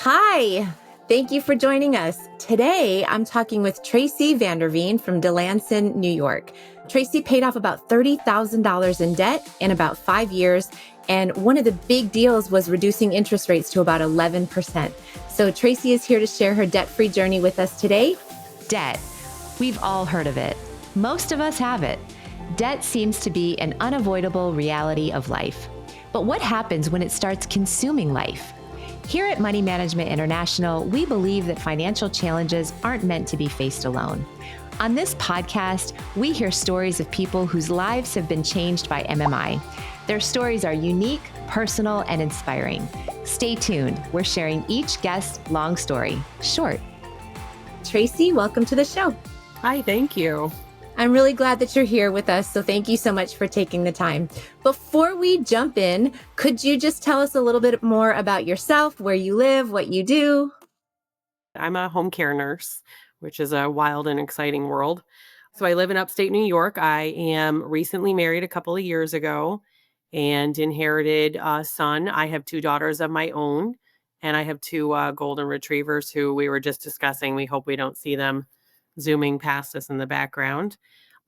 Hi, thank you for joining us. Today, I'm talking with Tracy Vanderveen from Delanson, New York. Tracy paid off about $30,000 in debt in about 5 years, and one of the big deals was reducing interest rates to about 11%. So Tracy is here to share her debt-free journey with us today. Debt. We've all heard of it. Most of us have it. Debt seems to be an unavoidable reality of life. But what happens when it starts consuming life? Here at Money Management International, we believe that financial challenges aren't meant to be faced alone. On this podcast, we hear stories of people whose lives have been changed by MMI. Their stories are unique, personal, and inspiring. Stay tuned. We're sharing each guest's long story, short. Tracy, welcome to the show. Hi, thank you. I'm really glad that you're here with us, so thank you so much for taking the time. Before we jump in, could you just tell us a little bit more about yourself, where you live, what you do? I'm a home care nurse, which is a wild and exciting world. So I live in upstate New York. I am recently married a couple of years ago and inherited a son. I have 2 daughters of my own, and I have 2 golden retrievers who we were just discussing. We hope we don't see them zooming past us in the background.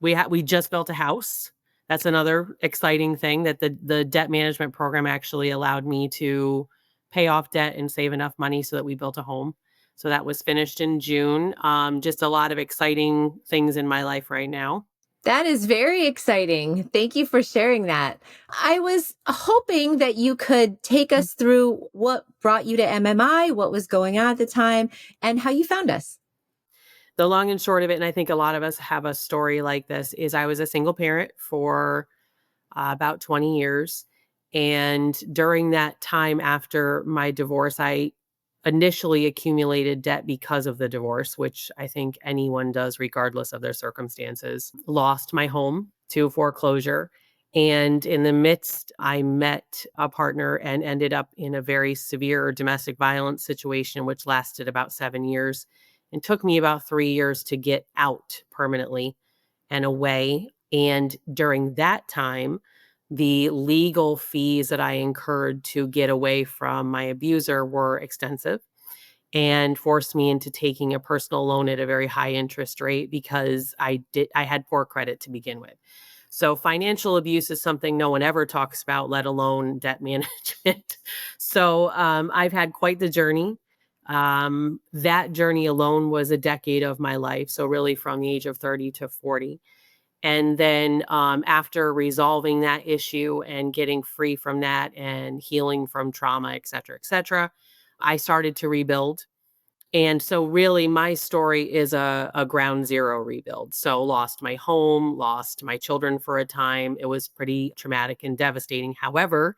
We just built a house. That's another exciting thing that the debt management program actually allowed me to pay off debt and save enough money so that we built a home. So that was finished in June. Just a lot of exciting things in my life right now. That is very exciting. Thank you for sharing that. I was hoping that you could take us through what brought you to MMI, what was going on at the time, and how you found us. The long and short of it, and I think a lot of us have a story like this, is I was a single parent for about 20 years. And during that time after my divorce, I initially accumulated debt because of the divorce, which I think anyone does regardless of their circumstances. Lost my home to foreclosure. And in the midst, I met a partner and ended up in a very severe domestic violence situation, which lasted about 7 years and took me about 3 years to get out permanently and away. And during that time, the legal fees that I incurred to get away from my abuser were extensive and forced me into taking a personal loan at a very high interest rate because I had poor credit to begin with. So financial abuse is something no one ever talks about, let alone debt management. So I've had quite the journey. That journey alone was a decade of my life. So really from the age of 30 to 40. And then after resolving that issue and getting free from that and healing from trauma, et cetera, I started to rebuild. And so really my story is a ground zero rebuild. So lost my home, lost my children for a time. It was pretty traumatic and devastating. However,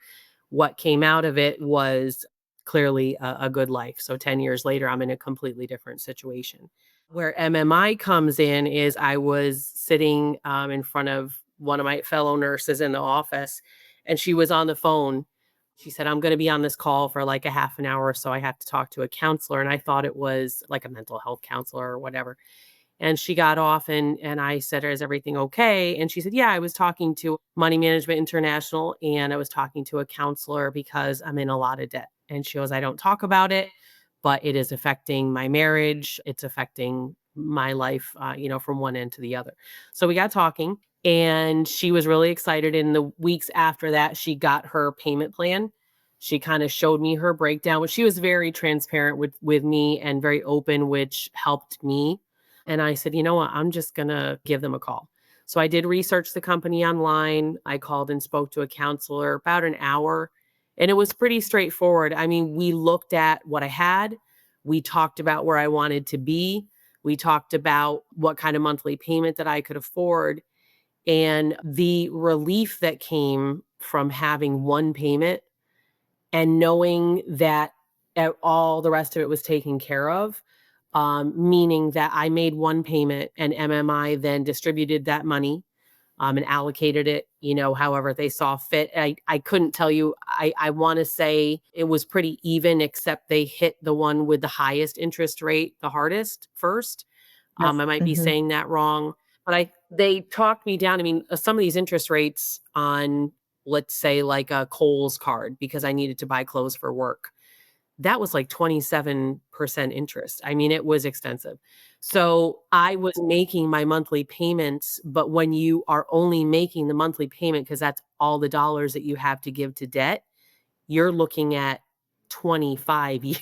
what came out of it was clearly a good life. So 10 years later, I'm in a completely different situation. Where MMI comes in is I was sitting in front of one of my fellow nurses in the office, and she was on the phone. She said, I'm going to be on this call for like a half an hour, so I have to talk to a counselor. And I thought it was like a mental health counselor or whatever. And she got off and I said, is everything okay? And she said, yeah, I was talking to Money Management International and I was talking to a counselor because I'm in a lot of debt. And she goes, I don't talk about it, but it is affecting my marriage. It's affecting my life, from one end to the other. So we got talking and she was really excited. In the weeks after that, she got her payment plan. She kind of showed me her breakdown, which she was very transparent with me and very open, which helped me. And I said, you know what, I'm just going to give them a call. So I did research the company online. I called and spoke to a counselor about an hour. And it was pretty straightforward. I mean, we looked at what I had. We talked about where I wanted to be. We talked about what kind of monthly payment that I could afford. And the relief that came from having one payment and knowing that all the rest of it was taken care of, meaning that I made one payment and MMI then distributed that money and allocated it, however they saw fit. I couldn't tell you. I want to say it was pretty even, except they hit the one with the highest interest rate the hardest first. Yes. I might be saying that wrong, but they talked me down. I mean, some of these interest rates on, let's say, like a Kohl's card, because I needed to buy clothes for work. that was like 27% interest. I mean, it was extensive. So I was making my monthly payments, but when you are only making the monthly payment, because that's all the dollars that you have to give to debt, you're looking at 25 years.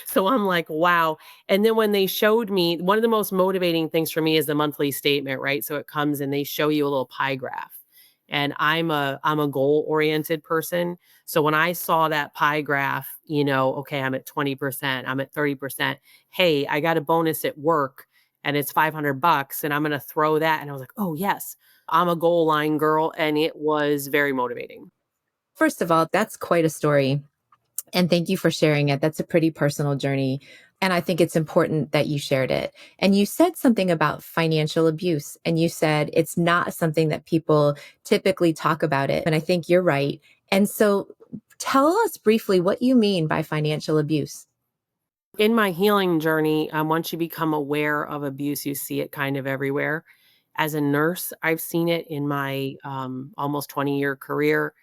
So I'm like, wow. And then when they showed me, one of the most motivating things for me is the monthly statement, right? So it comes and they show you a little pie graph. And I'm a goal-oriented person. So when I saw that pie graph, okay, I'm at 20%, I'm at 30%. Hey, I got a bonus at work and it's $500 and I'm going to throw that. And I was like, oh, yes, I'm a goal line girl. And it was very motivating. First of all, that's quite a story. And thank you for sharing it. That's a pretty personal journey. And I think it's important that you shared it. And you said something about financial abuse, and you said it's not something that people typically talk about it. And I think you're right. And so tell us briefly what you mean by financial abuse. In my healing journey, once you become aware of abuse, you see it kind of everywhere. As a nurse, I've seen it in my almost 20-year career.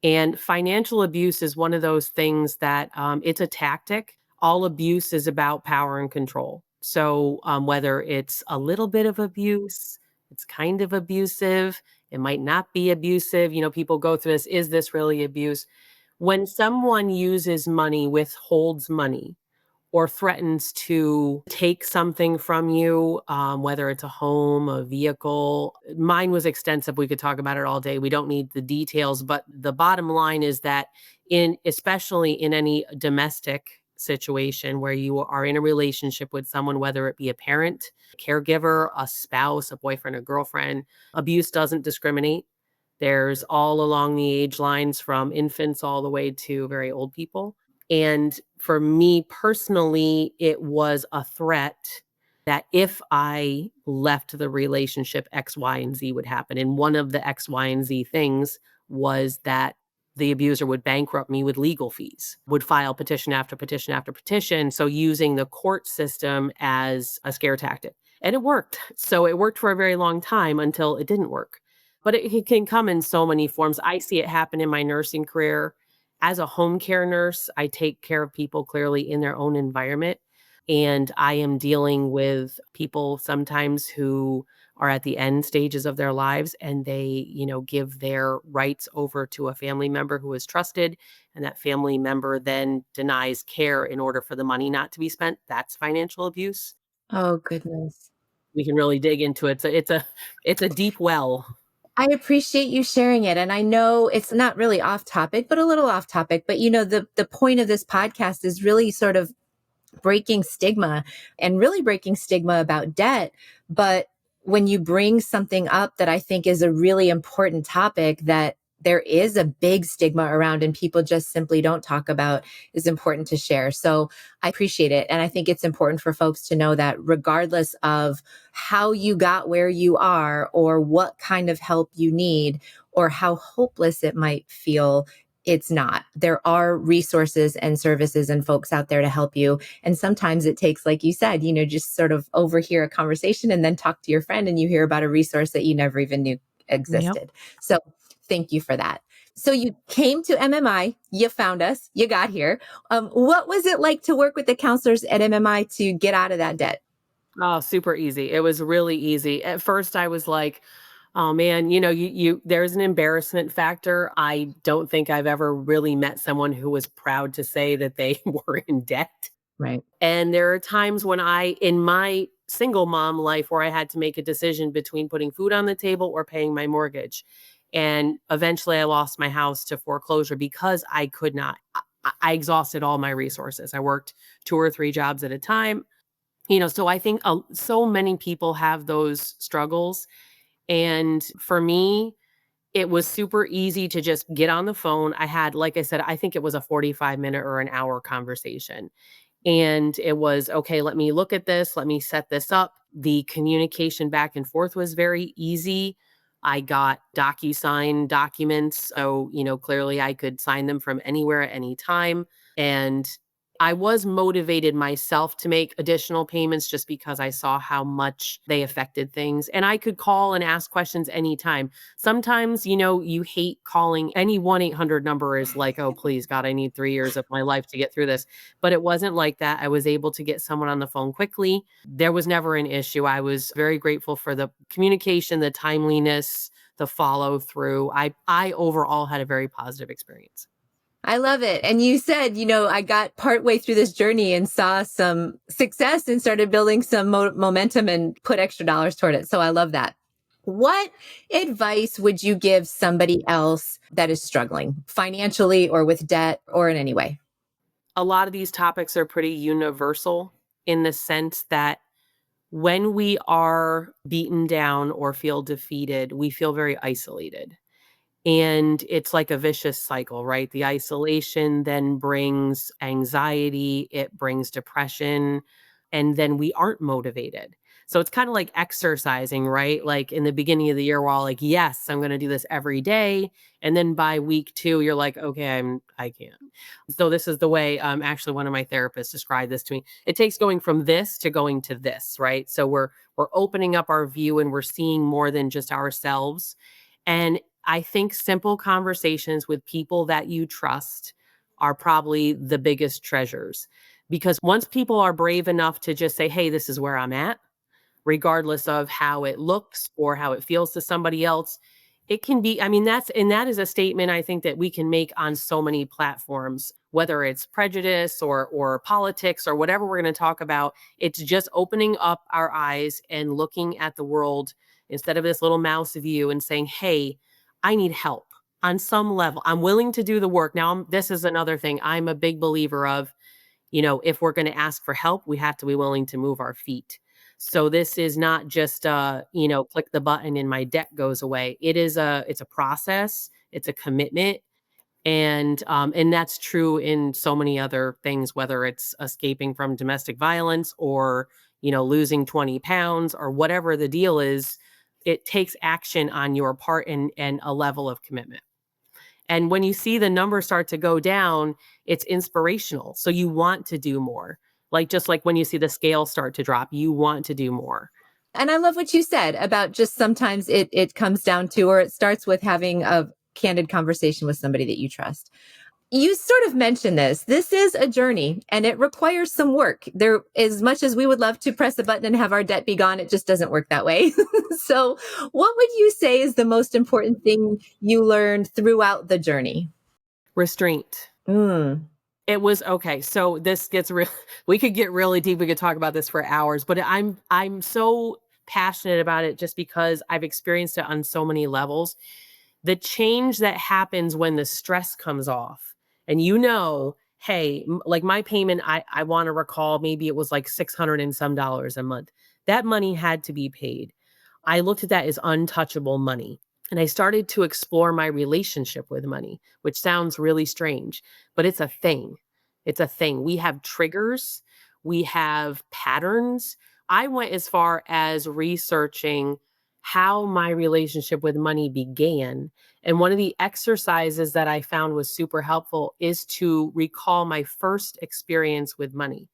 And financial abuse is one of those things that it's a tactic. All abuse is about power and control. So whether it's a little bit of abuse, it's kind of abusive, it might not be abusive. People go through this. Is this really abuse? When someone uses money, withholds money, or threatens to take something from you, whether it's a home, a vehicle. Mine was extensive. We could talk about it all day. We don't need the details, but the bottom line is that especially in any domestic situation where you are in a relationship with someone, whether it be a parent, caregiver, a spouse, a boyfriend, a girlfriend, abuse doesn't discriminate. There's all along the age lines from infants all the way to very old people. And for me personally, it was a threat that if I left the relationship, X, Y, and Z would happen. And one of the X, Y, and Z things was that the abuser would bankrupt me with legal fees, would file petition after petition after petition. So using the court system as a scare tactic. And it worked. So it worked for a very long time until it didn't work. But it can come in so many forms. I see it happen in my nursing career. As a home care nurse, I take care of people clearly in their own environment. And I am dealing with people sometimes who are at the end stages of their lives and they, give their rights over to a family member who is trusted. And that family member then denies care in order for the money not to be spent. That's financial abuse. Oh, goodness. We can really dig into it. So it's a deep well. I appreciate you sharing it. And I know it's not really off topic, but a little off topic. But the point of this podcast is really sort of breaking stigma and really breaking stigma about debt. But when you bring something up that I think is a really important topic that there is a big stigma around and people just simply don't talk about is important to share. So I appreciate it. And I think it's important for folks to know that regardless of how you got where you are or what kind of help you need or how hopeless it might feel, it's not. There are resources and services and folks out there to help you. And sometimes it takes, like you said, just sort of overhear a conversation and then talk to your friend and you hear about a resource that you never even knew Yep. existed. So thank you for that. So you came to MMI, you found us, you got here. What was it like to work with the counselors at MMI to get out of that debt? Oh, super easy. It was really easy. At first I was like, oh man, there's an embarrassment factor. I don't think I've ever really met someone who was proud to say that they were in debt. Right. And there are times when in my single mom life, where I had to make a decision between putting food on the table or paying my mortgage. And eventually I lost my house to foreclosure because I could not. I exhausted all my resources. I worked 2 or 3 jobs at a time. So I think so many people have those struggles. And for me, it was super easy to just get on the phone. I had, like I said, I think it was a 45-minute or an hour conversation. And it was, okay, let me look at this. Let me set this up. The communication back and forth was very easy. I got DocuSign documents. So, clearly I could sign them from anywhere at any time. And I was motivated myself to make additional payments just because I saw how much they affected things. And I could call and ask questions anytime. Sometimes, you hate calling any 1-800 number is like, oh, please, God, I need 3 years of my life to get through this. But it wasn't like that. I was able to get someone on the phone quickly. There was never an issue. I was very grateful for the communication, the timeliness, the follow through. I overall had a very positive experience. I love it. And you said, I got partway through this journey and saw some success and started building some momentum and put extra dollars toward it. So I love that. What advice would you give somebody else that is struggling financially or with debt or in any way? A lot of these topics are pretty universal in the sense that when we are beaten down or feel defeated, we feel very isolated. And it's like a vicious cycle, right? The isolation then brings anxiety, it brings depression, and then we aren't motivated. So it's kind of like exercising, right? Like in the beginning of the year, we're all like, yes, I'm going to do this every day. And then by week 2, you're like, okay, I can't. So this is the way actually one of my therapists described this to me. It takes going from this to going to this, right? So we're opening up our view and we're seeing more than just ourselves. And I think simple conversations with people that you trust are probably the biggest treasures. Because once people are brave enough to just say, hey, this is where I'm at, regardless of how it looks or how it feels to somebody else, it can be, that is a statement I think that we can make on so many platforms, whether it's prejudice or politics or whatever we're going to talk about. It's just opening up our eyes and looking at the world instead of this little mouse view and saying, hey, I need help on some level. I'm willing to do the work. Now, this is another thing. I'm a big believer of, if we're going to ask for help, we have to be willing to move our feet. So this is not just click the button and my debt goes away. It's a process, it's a commitment. And that's true in so many other things, whether it's escaping from domestic violence or, losing 20 pounds or whatever the deal is. It takes action on your part and a level of commitment. And when you see the numbers start to go down, it's inspirational. So you want to do more. Just like when you see the scale start to drop, you want to do more. And I love what you said about just sometimes it comes down to, or it starts with having a candid conversation with somebody that you trust. You sort of mentioned this. This is a journey and it requires some work. There, as much as we would love to press a button and have our debt be gone, it just doesn't work that way. So what would you say is the most important thing you learned throughout the journey? Restraint. Mm. It was okay. So this gets real. We could get really deep. We could talk about this for hours, but I'm so passionate about it just because I've experienced it on so many levels. The change that happens when the stress comes off, and hey, like my payment, I want to recall maybe it was like 600 and some dollars a month. That money had to be paid. I looked at that as untouchable money. And I started to explore my relationship with money, which sounds really strange, but it's a thing. It's a thing. We have triggers, we have patterns. I went as far as researching how my relationship with money began. And one of the exercises that I found was super helpful is to recall my first experience with money.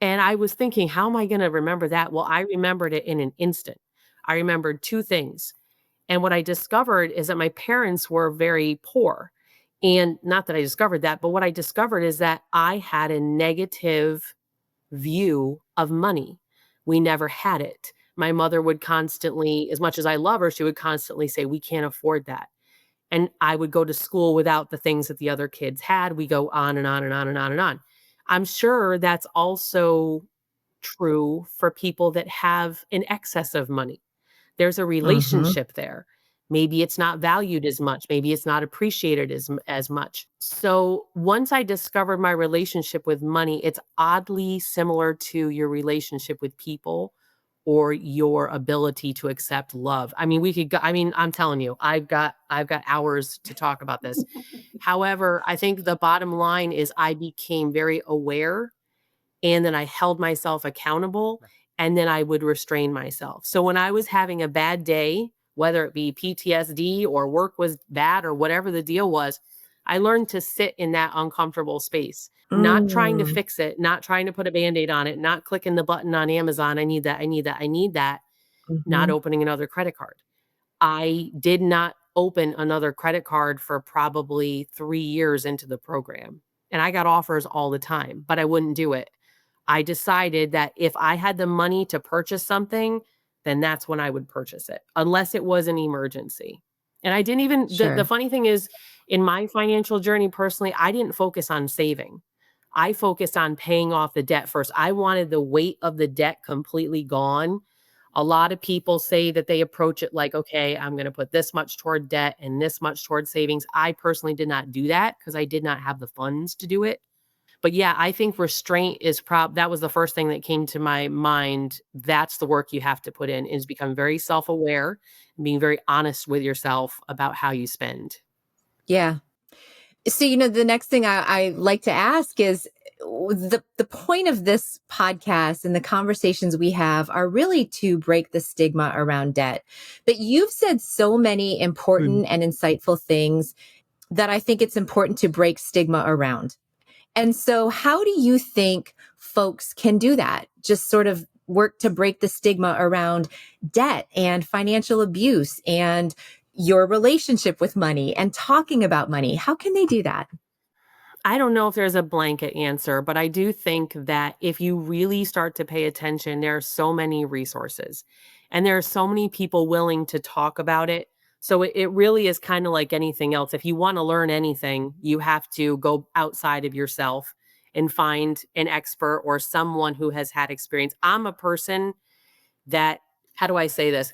And I was thinking, how am I going to remember that? Well, I remembered it in an instant. I remembered 2 things. And what I discovered is that my parents were very poor. And not that I discovered that, but what I discovered is that I had a negative view of money. We never had it. My mother would constantly, as much as I love her, she would constantly say, we can't afford that. And I would go to school without the things that the other kids had. We go on and on and on and on and on. I'm sure that's also true for people that have an excess of money. There's a Hmm. relationship there. Maybe it's not valued as much. Maybe it's not appreciated as much. So once I discovered my relationship with money, it's oddly similar to your relationship with people or your ability to accept love. I mean, we could go, I mean, I'm telling you, I've got hours to talk about this. However, I think the bottom line is I became very aware and then I held myself accountable, and then I would restrain myself. So when I was having a bad day, whether it be PTSD or work was bad or whatever the deal was, I learned to sit in that uncomfortable space, not trying to Mm, fix it, not trying to put a Band-Aid on it, not clicking the button on Amazon. I need that. I need that. I need that. Not mhm. opening another credit card. I did not open another credit card for probably 3 years into the program, and I got offers all the time, but I wouldn't do it. I decided that if I had the money to purchase something, then that's when I would purchase it, unless it was an emergency. And I didn't even the Sure. funny thing is, in my financial journey personally, I didn't focus on saving. I focused on paying off the debt first. I wanted the weight of the debt completely gone. A lot of people say that they approach it like, okay, I'm going to put this much toward debt and this much toward savings. I personally did not do that because I did not have the funds to do it. But yeah, I think restraint is that was the first thing that came to my mind. That's the work you have to put in, is become very self-aware and being very honest with yourself about how you spend. Yeah. So, the next thing I like to ask is the point of this podcast and the conversations we have are really to break the stigma around debt. But you've said so many Mhm. important and insightful things that I think it's important to break stigma around. And so, how do you think folks can do that? Just sort of work to break the stigma around debt and financial abuse and your relationship with money and talking about money. How can they do that? I don't know if there's a blanket answer, but I do think that if you really start to pay attention, there are so many resources and there are so many people willing to talk about it. So it really is kind of like anything else. If you want to learn anything, you have to go outside of yourself and find an expert or someone who has had experience. I'm a person that, how do I say this?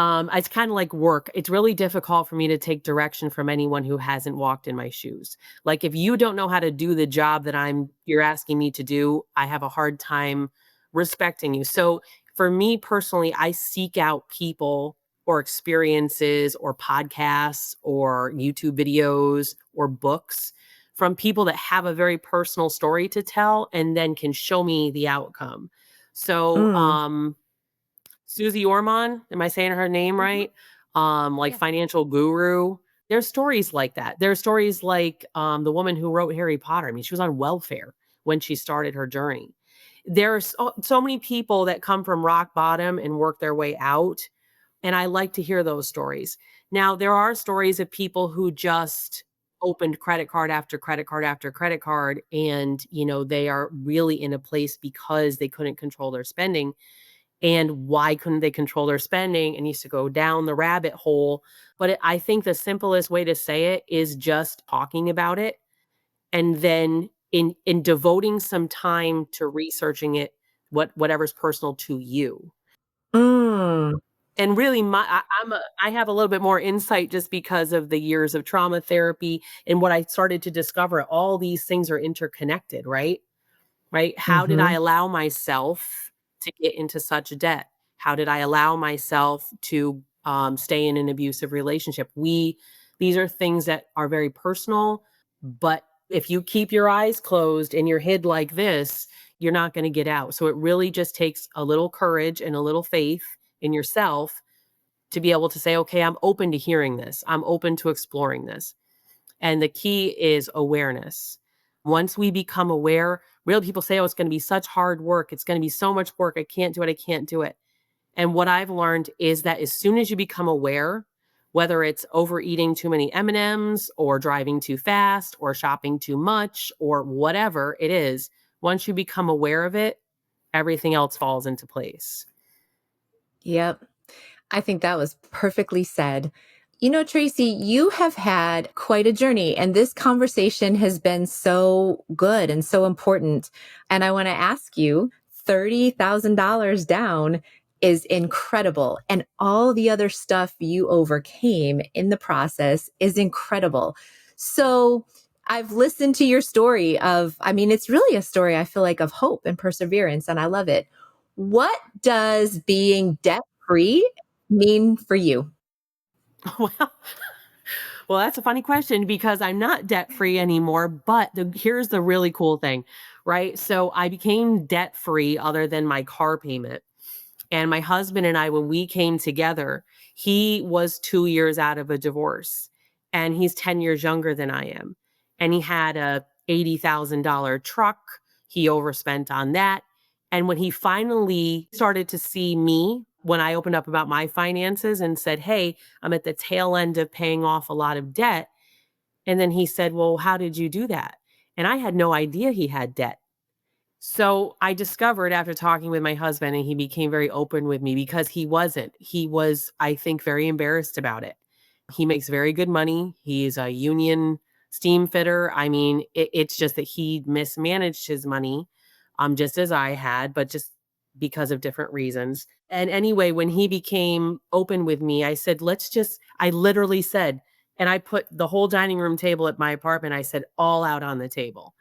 It's kind of like work. It's really difficult for me to take direction from anyone who hasn't walked in my shoes. Like if you don't know how to do the job that you're asking me to do, I have a hard time respecting you. So for me personally, I seek out people or experiences or podcasts or YouTube videos or books from people that have a very personal story to tell and then can show me the outcome. So, Mm. Susie Orman, am I saying her name Mhm. right? Like Yeah. financial guru. There's stories like that. There's stories like the woman who wrote Harry Potter. I mean, she was on welfare when she started her journey. There's so many people that come from rock bottom and work their way out. And I like to hear those stories. Now, there are stories of people who just opened credit card after credit card after credit card. And, they are really in a place because they couldn't control their spending. And why couldn't they control their spending? And used to go down the rabbit hole. But I think the simplest way to say it is just talking about it, and then in devoting some time to researching it, whatever's personal to you. Mm. And really, I have a little bit more insight just because of the years of trauma therapy and what I started to discover. All these things are interconnected, right? Right? How did I Mhm. allow myself to get into such debt? How did I allow myself to stay in an abusive relationship? These are things that are very personal, but if you keep your eyes closed and you're hid like this, you're not going to get out. So it really just takes a little courage and a little faith in yourself to be able to say, okay, I'm open to hearing this. I'm open to exploring this. And the key is awareness. Once we become aware, real people say, oh, it's going to be such hard work. It's going to be so much work. I can't do it. I can't do it. And what I've learned is that as soon as you become aware, whether it's overeating too many M&Ms or driving too fast or shopping too much or whatever it is, once you become aware of it, everything else falls into place. Yep. I think that was perfectly said. Tracy, you have had quite a journey, and this conversation has been so good and so important. And I want to ask you, $30,000 down is incredible. And all the other stuff you overcame in the process is incredible. So I've listened to your story it's really a story, I feel like, of hope and perseverance, and I love it. What does being debt free mean for you? Well, well, that's a funny question because I'm not debt free anymore. But here's the really cool thing, right? So I became debt free other than my car payment. And my husband and I, when we came together, he was 2 years out of a divorce and he's 10 years younger than I am. and he had a $80,000 truck. He overspent on that. And when he finally started to see me, when I opened up about my finances and said, "Hey, I'm at the tail end of paying off a lot of debt." And then he said, "Well, how did you do that?" And I had no idea he had debt. So I discovered after talking with my husband, and he became very open with me because he wasn't. He was, I think, very embarrassed about it. He makes very good money. He's a union steam fitter. I mean, it's just that he mismanaged his money, just as I had, but just because of different reasons. And anyway, when he became open with me, I said, I literally said, and I put the whole dining room table at my apartment, I said, all out on the table.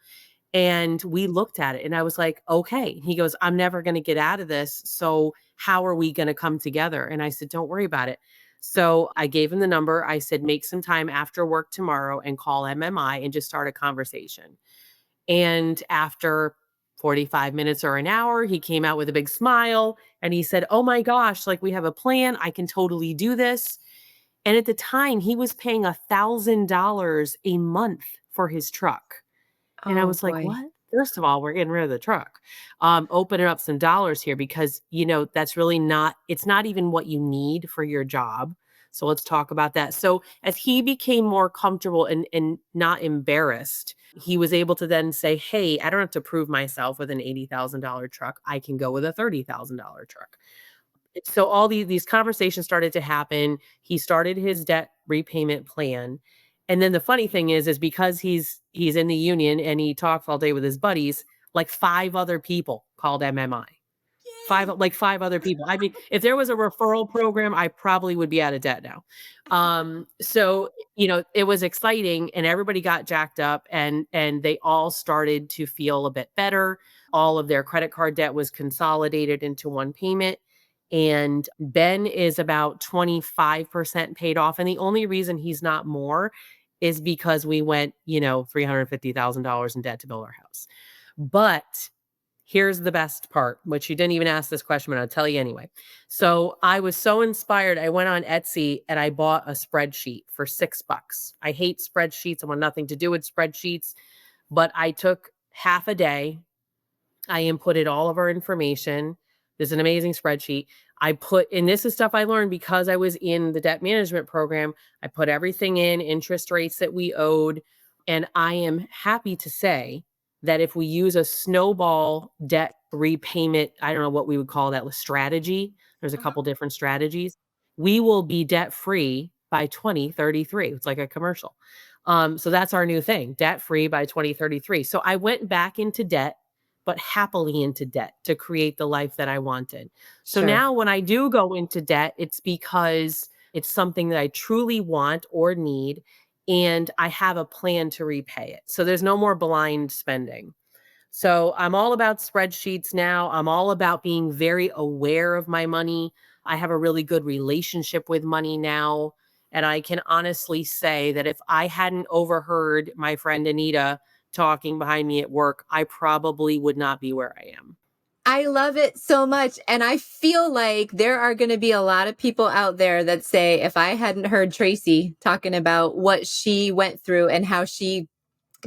And we looked at it and I was like, "Okay." He goes, "I'm never going to get out of this. So how are we going to come together?" And I said, "Don't worry about it." So I gave him the number. I said, "Make some time after work tomorrow and call MMI and just start a conversation." And after 45 minutes or an hour, he came out with a big smile and he said, "Oh my gosh, like we have a plan. I can totally do this." And at the time, he was paying $1,000 a month for his truck. And I Oh was like, boy. "What?" First of all, we're getting rid of the truck. Opening up some dollars here because, that's really it's not even what you need for your job. So let's talk about that. So as he became more comfortable and not embarrassed, he was able to then say, "Hey, I don't have to prove myself with an $80,000 truck. I can go with a $30,000 truck." So all these conversations started to happen. He started his debt repayment plan. And then the funny thing is because he's in the union and he talks all day with his buddies, like 5 other people called MMI. 5 other people. I mean, if there was a referral program, I probably would be out of debt now. So, it was exciting and everybody got jacked up and they all started to feel a bit better. All of their credit card debt was consolidated into one payment. And Ben is about 25% paid off. And the only reason he's not more is because we went, $350,000 in debt to build our house. But here's the best part, which you didn't even ask this question, but I'll tell you anyway. So I was so inspired. I went on Etsy and I bought a spreadsheet for $6. I hate spreadsheets. I want nothing to do with spreadsheets, but I took half a day. I inputted all of our information. There's an amazing spreadsheet. And this is stuff I learned because I was in the debt management program. I put everything in, interest rates that we owed. And I am happy to say that if we use a snowball debt repayment, I don't know what we would call that, strategy. There's a couple different strategies. We will be debt free by 2033. It's like a commercial. So that's our new thing, debt free by 2033. So I went back into debt, but happily into debt to create the life that I wanted. So Sure. now when I do go into debt, it's because it's something that I truly want or need, and I have a plan to repay it. So there's no more blind spending. So I'm all about spreadsheets now. I'm all about being very aware of my money. I have a really good relationship with money now. And I can honestly say that if I hadn't overheard my friend Anita talking behind me at work, I probably would not be where I am. I love it so much. And I feel like there are going to be a lot of people out there that say, if I hadn't heard Tracy talking about what she went through and how she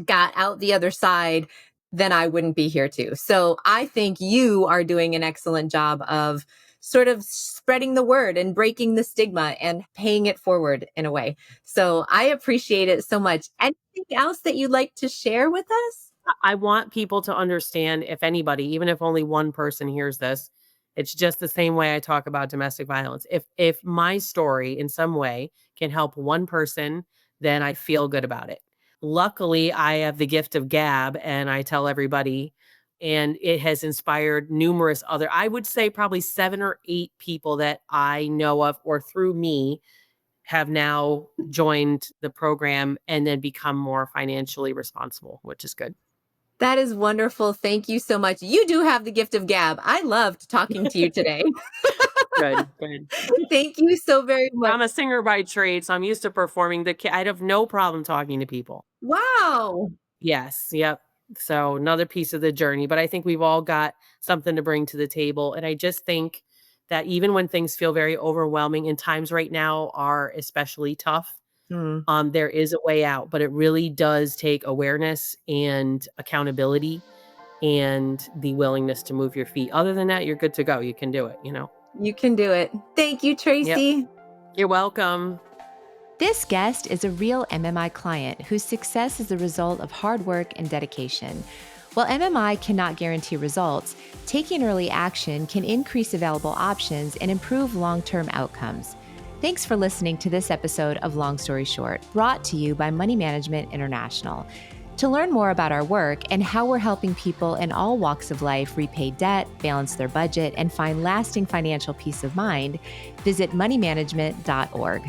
got out the other side, then I wouldn't be here too. So I think you are doing an excellent job of sort of spreading the word and breaking the stigma and paying it forward in a way. So I appreciate it so much. Anything else that you'd like to share with us? I want people to understand, if anybody, even if only one person hears this, it's just the same way I talk about domestic violence. If my story in some way can help one person, then I feel good about it. Luckily, I have the gift of gab and I tell everybody, and it has inspired numerous other, I would say probably 7 or 8 people that I know of or through me have now joined the program and then become more financially responsible, which is good. That is wonderful. Thank you so much. You do have the gift of gab. I loved talking to you today. Good, good. Thank you so very much. I'm a singer by trade, so I'm used to performing. I'd have no problem talking to people. Wow. Yes, yep. So another piece of the journey, but I think we've all got something to bring to the table. And I just think that even when things feel very overwhelming and times right now are especially tough, There is a way out, but it really does take awareness and accountability and the willingness to move your feet. Other than that, you're good to go. You can do it, you know? You can do it. Thank you, Yep. Tracy. You're welcome. This guest is a real MMI client whose success is the result of hard work and dedication. While MMI cannot guarantee results, taking early action can increase available options and improve long-term outcomes. Thanks for listening to this episode of Long Story Short, brought to you by Money Management International. To learn more about our work and how we're helping people in all walks of life repay debt, balance their budget, and find lasting financial peace of mind, visit moneymanagement.org.